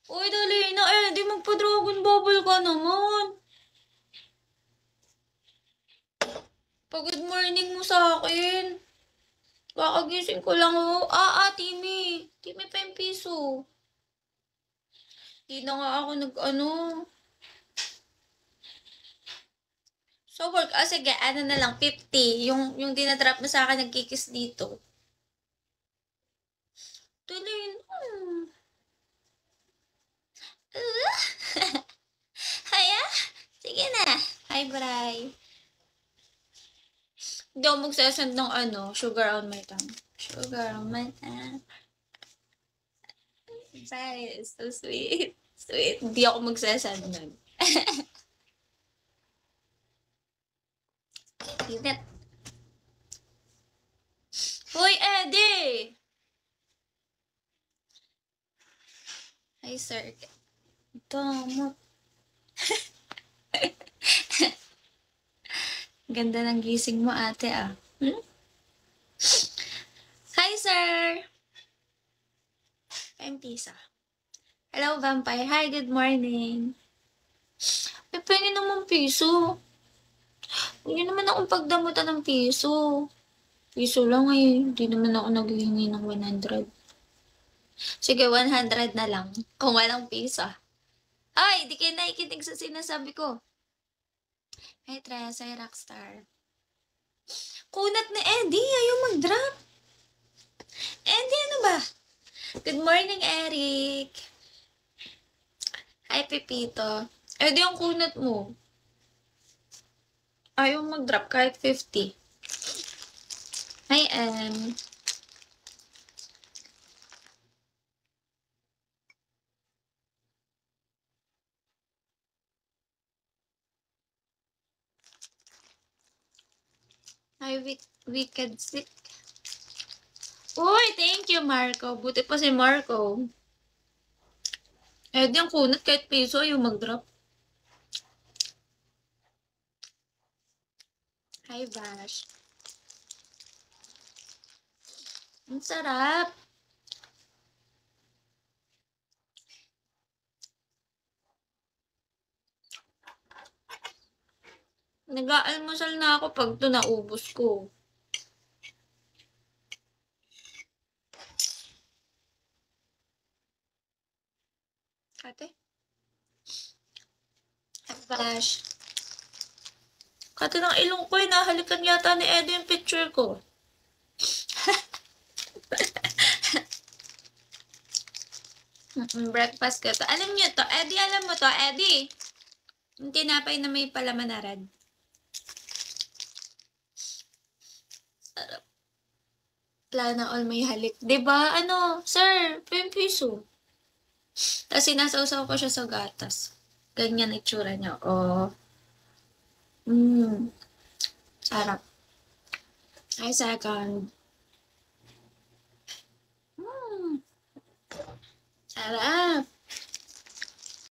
Uy, dali na eh. Di magpa-dragon bubble ka naman. Pa-good morning mo sa akin. Kakagising ko lang oh. Timmy. Timmy pa yung piso. Di na nga ako nag-ano. So, work. Sige, ano na lang, 50. Yung dinatrap mo sa akin, nagkikis dito. Dali na. Haya? Sige na. Hi, Bray. Hindi ako magsasend ng sugar on my tongue. Sugar on my tongue. Bray, so sweet. Sweet. Hindi ako magsasend nun. Init. Hoy, Eddie! Hi, sir. Damot. Ganda ng gising mo, ate, ah. Hi, sir! Pisa. Hello, vampire. Hi, good morning. Pengi naman piso. Hindi naman akong pagdamutan ng piso. Piso lang eh. Hindi naman ako naghihingi ng 100. Sige, 100 na lang. Kung walang piso. Ay, di kayo naikinig sa sinasabi ko. Hi, Tressa, Rockstar. Kunat ni Eddie. Ayaw mag-drop. Eddie, ano ba? Good morning, Eric. Hi, Pepito. Eddie, ang kunat mo. Ayaw mag-drop kahit 50. Hi, Em. Hi, Wicked Sick. Uy, thank you, Marco. Buti pa si Marco. Eddie, ang kunat kahit piso ayaw mag-drop. Hi, Bash. Ang sarap. Nag-aalmusal na ako pag ito naubos ko. Ate? Hi, Bash. Kati ng ilong ko, nahalikan yata ni Eddie yung picture ko. Breakfast ka to. Alam niyo to, Eddie, alam mo to, Eddie. Yung tinapay na may palaman na red. Sarap. Plana all may halik. Diba? Sir, 5 piso. Tapos sinasawsaw ko siya sa gatas. Ganyan itsura niya. Oh. Sarap. Ay, second. Sarap.